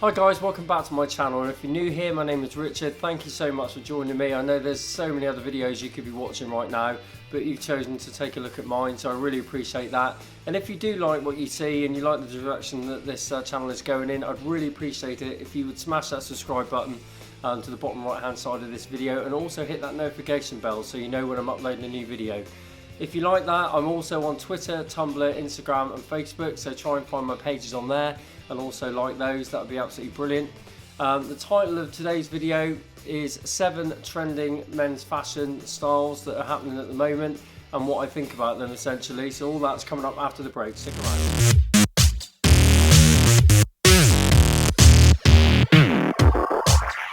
Hi guys, welcome back to my channel, and if you're new here, my name is Richard. Thank you so much for joining me. I know there's so many other videos you could be watching right now, but you've chosen to take a look at mine, so I really appreciate that. And if you do like what you see and you like the direction that this channel is going in, I'd really appreciate it if you would smash that subscribe button to the bottom right hand side of this video, and also hit that notification bell so you know when I'm uploading a new video. If you like that, I'm also on Twitter, Tumblr, Instagram and Facebook, so try and find my pages on there and also like those. That would be absolutely brilliant. The title of today's video is 7 trending men's fashion styles that are happening at the moment and what I think about them essentially. So all that's coming up after the break. Stick around.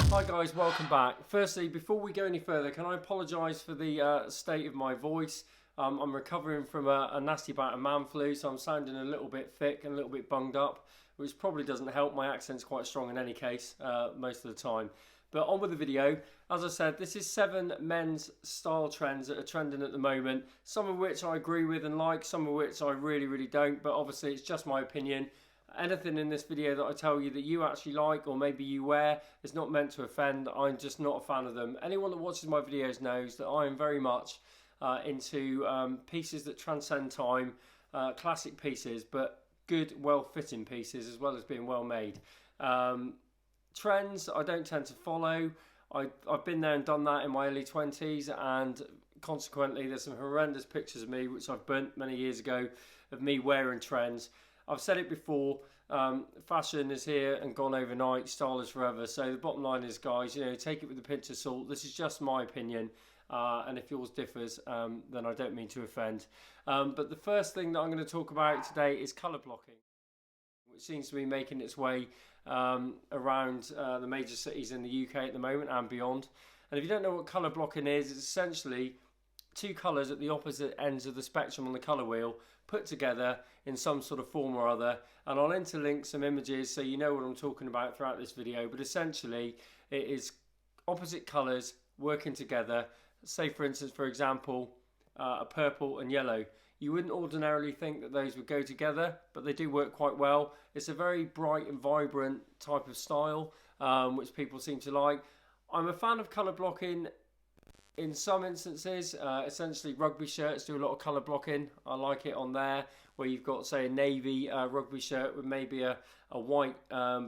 Hi guys, welcome back. Firstly, before we go any further, can I apologise for the state of my voice? I'm recovering from a nasty bout of man flu, so I'm sounding a little bit thick and a little bit bunged up, which probably doesn't help. My accent's quite strong in any case, most of the time. But on with the video. As I said, this is 7 men's style trends that are trending at the moment, some of which I agree with and like, some of which I really don't, but obviously it's just my opinion. Anything in this video that I tell you that you actually like or maybe you wear is not meant to offend. I'm just not a fan of them. Anyone that watches my videos knows that I am very much into pieces that transcend time, classic pieces, but good, well-fitting pieces as well as being well made. Trends I don't tend to follow. I've been there and done that in my early 20s, and consequently there's some horrendous pictures of me which I've burnt many years ago of me wearing trends. I've said it before, fashion is here and gone overnight, style is forever. So the bottom line is, guys, take it with a pinch of salt. This is just my opinion, and if yours differs, then I don't mean to offend. But the first thing that I'm going to talk about today is colour blocking, which seems to be making its way around the major cities in the UK at the moment and beyond. And if you don't know what colour blocking is, it's essentially 2 colours at the opposite ends of the spectrum on the colour wheel put together in some sort of form or other, and I'll interlink some images so you know what I'm talking about throughout this video. But essentially it is opposite colours working together. Say for instance, for example, a purple and yellow. You wouldn't ordinarily think that those would go together, but they do work quite well. It's a very bright and vibrant type of style, which people seem to like. I'm a fan of colour blocking in some instances. Essentially rugby shirts do a lot of colour blocking. I like it on there, where you've got, say, a navy rugby shirt with maybe a white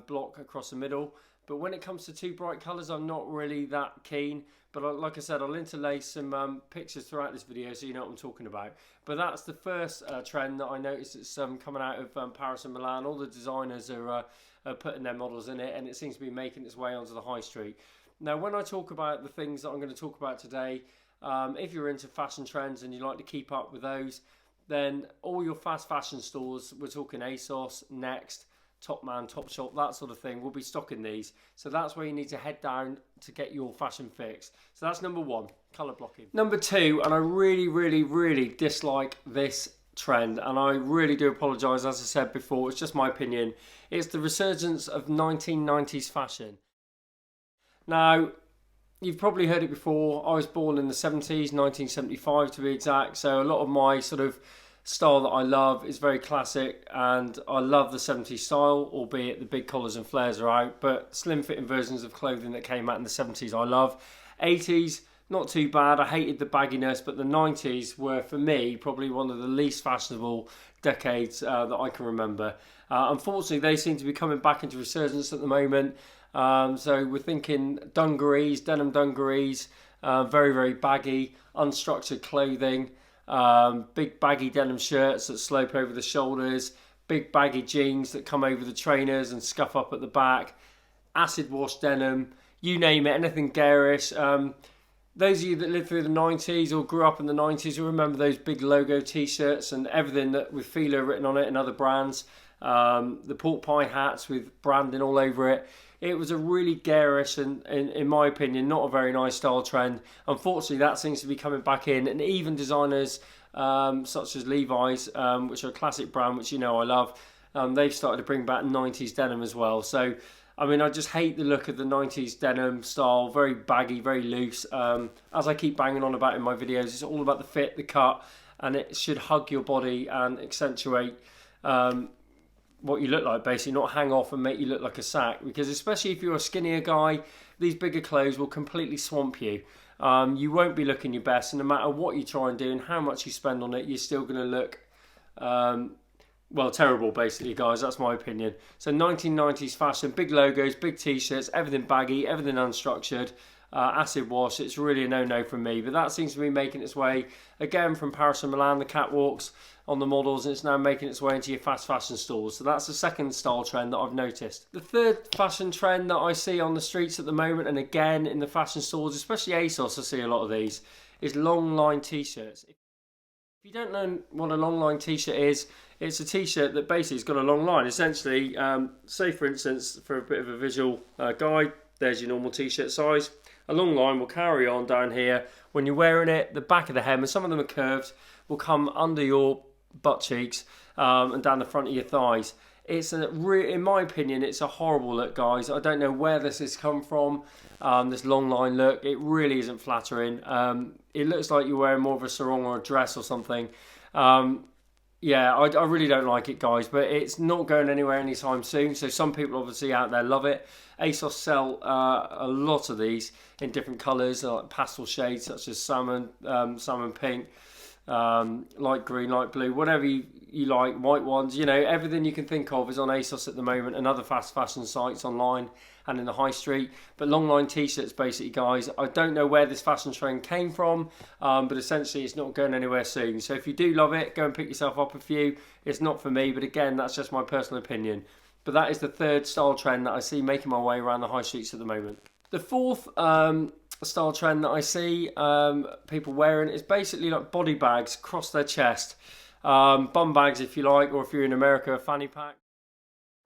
block across the middle. But when it comes to 2 bright colours, I'm not really that keen. But like I said, I'll interlace some pictures throughout this video so you know what I'm talking about. But that's the first trend that I noticed. It's coming out of Paris and Milan. All the designers are putting their models in it, and it seems to be making its way onto the high street. Now, when I talk about the things that I'm going to talk about today, if you're into fashion trends and you like to keep up with those, then all your fast fashion stores, we're talking ASOS, Next, Topman, Topshop, that sort of thing, will be stocking these. So that's where you need to head down to get your fashion fix. So that's number 1, colour blocking. Number 2, and I really dislike this trend, and I really do apologise, as I said before, it's just my opinion. It's the resurgence of 1990s fashion. Now, you've probably heard it before. I was born in the 70s, 1975 to be exact, so a lot of my sort of style that I love is very classic, and I love the 70s style, albeit the big collars and flares are out, but slim fitting versions of clothing that came out in the 70s I love. 80s, not too bad. I hated the bagginess, but the 90s were, for me, probably one of the least fashionable decades that I can remember. Unfortunately, they seem to be coming back into resurgence at the moment. So we're thinking dungarees, denim dungarees, very baggy, unstructured clothing, big baggy denim shirts that slope over the shoulders, big baggy jeans that come over the trainers and scuff up at the back, acid wash denim, you name it, anything garish. Those of you that lived through the 90s or grew up in the 90s will remember those big logo t-shirts and everything that with Fila written on it and other brands. The pork pie hats with branding all over it. It was a really garish and, in my opinion, not a very nice style trend. Unfortunately, that seems to be coming back in, and even designers such as Levi's, which are a classic brand, which I love, they've started to bring back 90s denim as well. So, I mean, I just hate the look of the 90s denim style, very baggy, very loose. As I keep banging on about in my videos, it's all about the fit, the cut, and it should hug your body and accentuate what you look like, basically, not hang off and make you look like a sack. Because especially if you're a skinnier guy, these bigger clothes will completely swamp you. You won't be looking your best, and no matter what you try and do and how much you spend on it, you're still going to look well, terrible, basically, guys. That's my opinion. So 1990s fashion, big logos, big t-shirts, everything baggy, everything unstructured, acid wash. It's really a no-no from me. But that seems to be making its way, again, from Paris and Milan, the catwalks on the models, and it's now making its way into your fast fashion stores. So that's the second style trend that I've noticed. The third fashion trend that I see on the streets at the moment, and again in the fashion stores, especially ASOS, I see a lot of these, is Longline t-shirts. If you don't know what a Longline t-shirt is, it's a t-shirt that basically has got a long line. Essentially, say for instance, for a bit of a visual guide, there's your normal t-shirt size. A long line will carry on down here. When you're wearing it, the back of the hem, and some of them are curved, will come under your butt cheeks and down the front of your thighs. It's in my opinion, it's a horrible look, guys. I don't know where this has come from, this long line look. It really isn't flattering. It looks like you're wearing more of a sarong or a dress or something. Yeah, I really don't like it, guys, but it's not going anywhere anytime soon. So some people obviously out there love it. ASOS sell a lot of these in different colours, like pastel shades such as salmon pink, light green, light blue, whatever you like, white ones. You know, everything you can think of is on ASOS at the moment and other fast fashion sites online and in the high street. But Longline t-shirts, basically, guys, I don't know where this fashion trend came from, but essentially it's not going anywhere soon. So if you do love it, go and pick yourself up a few. It's not for me, but again, that's just my personal opinion. But that is the third style trend that I see making my way around the high streets at the moment. The fourth style trend that I see people wearing is basically like body bags across their chest. Bum bags, if you like, or if you're in America, a fanny pack,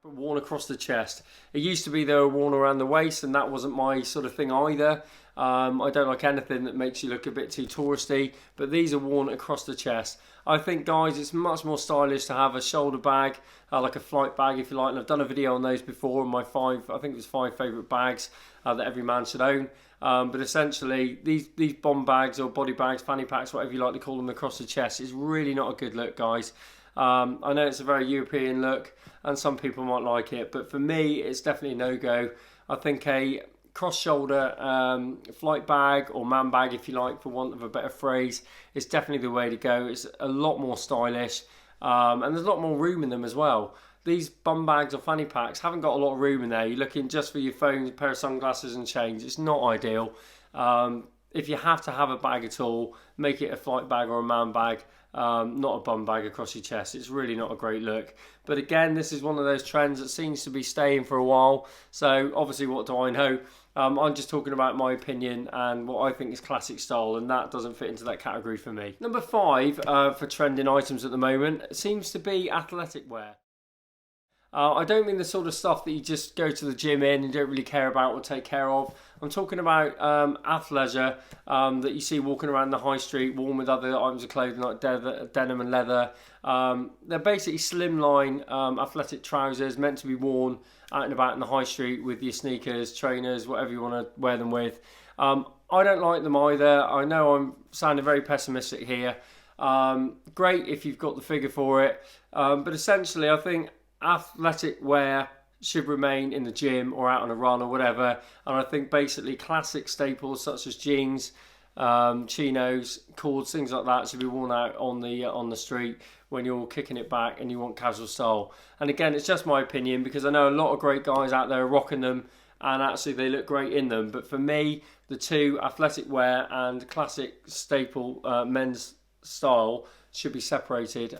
but worn across the chest. It used to be they were worn around the waist, and that wasn't my sort of thing either. I don't like anything that makes you look a bit too touristy, but these are worn across the chest. I think, guys, it's much more stylish to have a shoulder bag, like a flight bag, if you like, and I've done a video on those before, my I think it was 5 favourite bags that every man should own. But essentially, these bomb bags or body bags, fanny packs, whatever you like to call them, across the chest is really not a good look, guys. I know it's a very European look, and some people might like it, but for me, it's definitely a no-go. I think a cross-shoulder flight bag or man bag, if you like, for want of a better phrase, is definitely the way to go. It's a lot more stylish, and there's a lot more room in them as well. These bum bags or fanny packs haven't got a lot of room in there. You're looking just for your phone, a pair of sunglasses and change. It's not ideal. If you have to have a bag at all, make it a flight bag or a man bag, not a bum bag across your chest. It's really not a great look. But again, this is one of those trends that seems to be staying for a while. So obviously, what do I know? I'm just talking about my opinion and what I think is classic style, and that doesn't fit into that category for me. Number 5 for trending items at the moment seems to be athletic wear. I don't mean the sort of stuff that you just go to the gym in and don't really care about or take care of. I'm talking about athleisure that you see walking around the high street, worn with other items of clothing like denim and leather. They're basically slimline athletic trousers meant to be worn out and about in the high street with your sneakers, trainers, whatever you want to wear them with. I don't like them either. I know I'm sounding very pessimistic here. Great if you've got the figure for it. But essentially, I think athletic wear should remain in the gym or out on a run or whatever, and I think basically classic staples such as jeans, chinos, cords, things like that should be worn out on the street when you're kicking it back and you want casual style. And again, it's just my opinion because I know a lot of great guys out there are rocking them and actually they look great in them, but for me, the two, athletic wear and classic staple men's style, should be separated.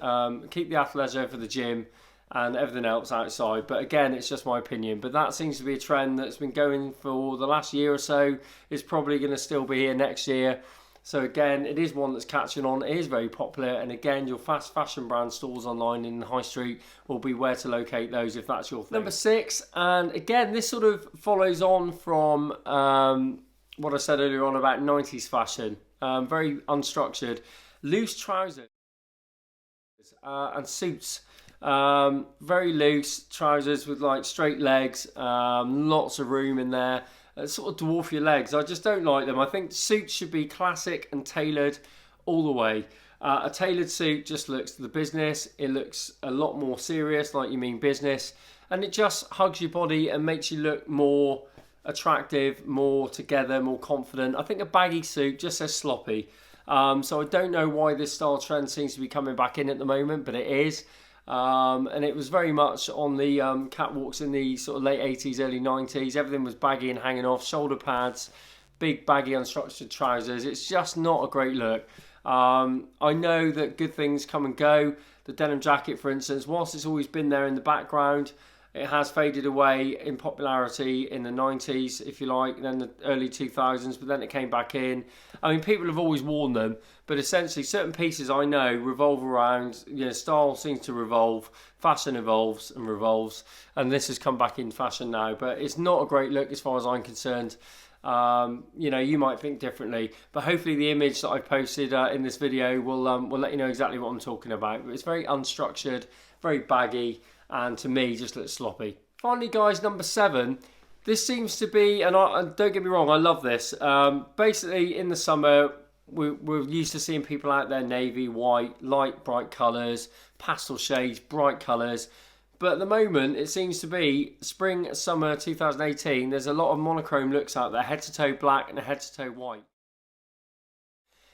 Keep the athleisure for the gym and everything else outside. But again, it's just my opinion. But that seems to be a trend that's been going for the last year or so. It's probably going to still be here next year. So again, it is one that's catching on. It is very popular. And again, your fast fashion brand stores online in the high street will be where to locate those if that's your thing. Number 6, and again, this sort of follows on from what I said earlier on about 90s fashion. Very unstructured. Loose trousers and suits. Very loose trousers with like straight legs, lots of room in there, sort of dwarf your legs. I just don't like them. I think suits should be classic and tailored all the way. A tailored suit just looks the business. It looks a lot more serious, like you mean business, and it just hugs your body and makes you look more attractive, more together, more confident. I think a baggy suit just says sloppy. So I don't know why this style trend seems to be coming back in at the moment, but it is. And it was very much on the catwalks in the sort of late 80s, early 90s. Everything was baggy and hanging off, shoulder pads, big baggy unstructured trousers. It's just not a great look. I know that good things come and go. The denim jacket, for instance, whilst it's always been there in the background, it has faded away in popularity in the 90s, if you like, then the early 2000s, but then it came back in. I mean, people have always worn them, but essentially certain pieces I know revolve around, style seems to revolve, fashion evolves and revolves, and this has come back in fashion now, but it's not a great look as far as I'm concerned. You might think differently, but hopefully the image that I've posted in this video will let you know exactly what I'm talking about. But it's very unstructured, very baggy, and to me just looks sloppy. Finally guys, number 7. This seems to be, and don't get me wrong, I love this. Basically in the summer, we're used to seeing people out there navy, white, light, bright colours, pastel shades, bright colours. But at the moment, it seems to be spring, summer 2018, there's a lot of monochrome looks out there, head to toe black and a head to toe white.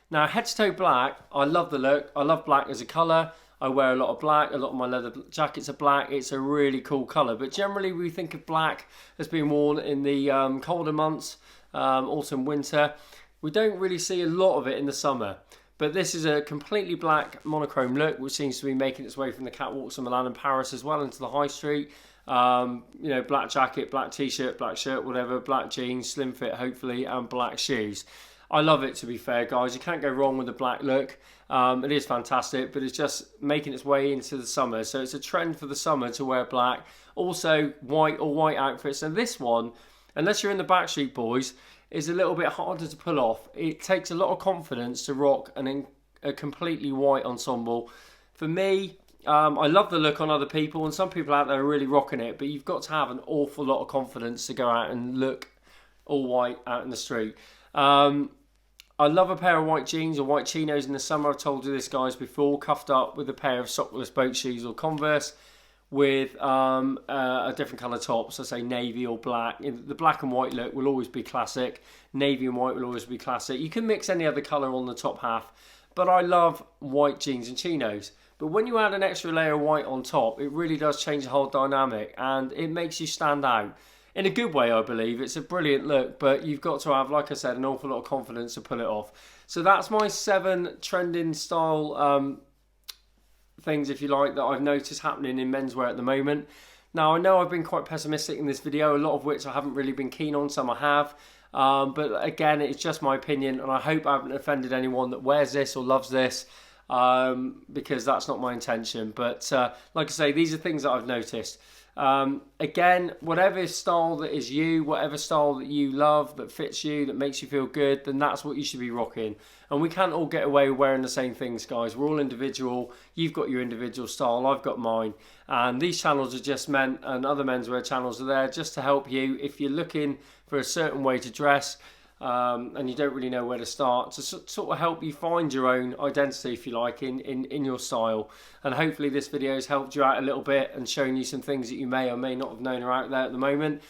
Now head to toe black, I love the look, I love black as a colour. I wear a lot of black, a lot of my leather jackets are black. It's a really cool colour, but generally we think of black as being worn in the colder months, autumn, winter. We don't really see a lot of it in the summer, but this is a completely black monochrome look, which seems to be making its way from the catwalks of Milan and Paris as well into the high street. Black jacket, black t-shirt, black shirt, whatever, black jeans, slim fit hopefully, and black shoes. I love it, to be fair, guys. You can't go wrong with a black look. It is fantastic, but it's just making its way into the summer. So it's a trend for the summer to wear black. Also, white or white outfits. And this one, unless you're in the Backstreet Boys, is a little bit harder to pull off. It takes a lot of confidence to rock a completely white ensemble. For me, I love the look on other people, and some people out there are really rocking it, but you've got to have an awful lot of confidence to go out and look all white out in the street. I love a pair of white jeans or white chinos in the summer. I've told you this, guys, before. Cuffed up with a pair of sockless boat shoes or Converse with a different colour top. So say navy or black. The black and white look will always be classic. Navy and white will always be classic. You can mix any other colour on the top half. But I love white jeans and chinos. But when you add an extra layer of white on top, it really does change the whole dynamic. And it makes you stand out. In a good way, I believe. It's a brilliant look, but you've got to have, like I said, an awful lot of confidence to pull it off. So that's my 7 trending style things, if you like, that I've noticed happening in menswear at the moment. Now, I know I've been quite pessimistic in this video, a lot of which I haven't really been keen on, some I have. But again, it's just my opinion, and I hope I haven't offended anyone that wears this or loves this, because that's not my intention. But like I say, these are things that I've noticed. Again, whatever style that is you, whatever style that you love, that fits you, that makes you feel good, then that's what you should be rocking. And we can't all get away with wearing the same things, guys. We're all individual. You've got your individual style, I've got mine. And these channels are just meant, and other menswear channels are there just to help you if you're looking for a certain way to dress, and you don't really know where to start, to sort of help you find your own identity, if you like, in your style. And hopefully this video has helped you out a little bit and shown you some things that you may or may not have known are out there at the moment.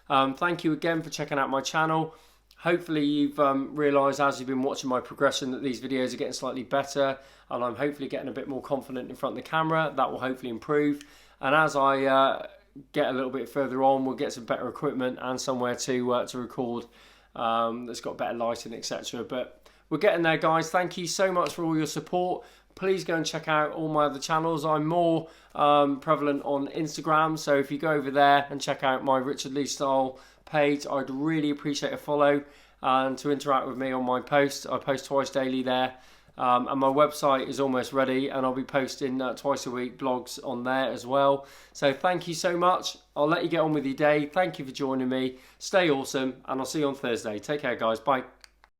Thank you again for checking out my channel. Hopefully you've realised as you've been watching my progression that these videos are getting slightly better, and I'm hopefully getting a bit more confident in front of the camera. That will hopefully improve, and as I get a little bit further on, we'll get some better equipment and somewhere to record that's got better lighting, etc. But we're getting there, guys. Thank you so much for all your support. Please go and check out all my other channels. I'm more prevalent on Instagram, so if you go over there and check out my Richard Lee Style page, I'd really appreciate a follow and to interact with me on my posts. I post twice daily there, and my website is almost ready, and I'll be posting twice a week blogs on there as well. So thank you so much. I'll let you get on with your day. Thank you for joining me. Stay awesome, and I'll see you on Thursday. Take care, guys. Bye.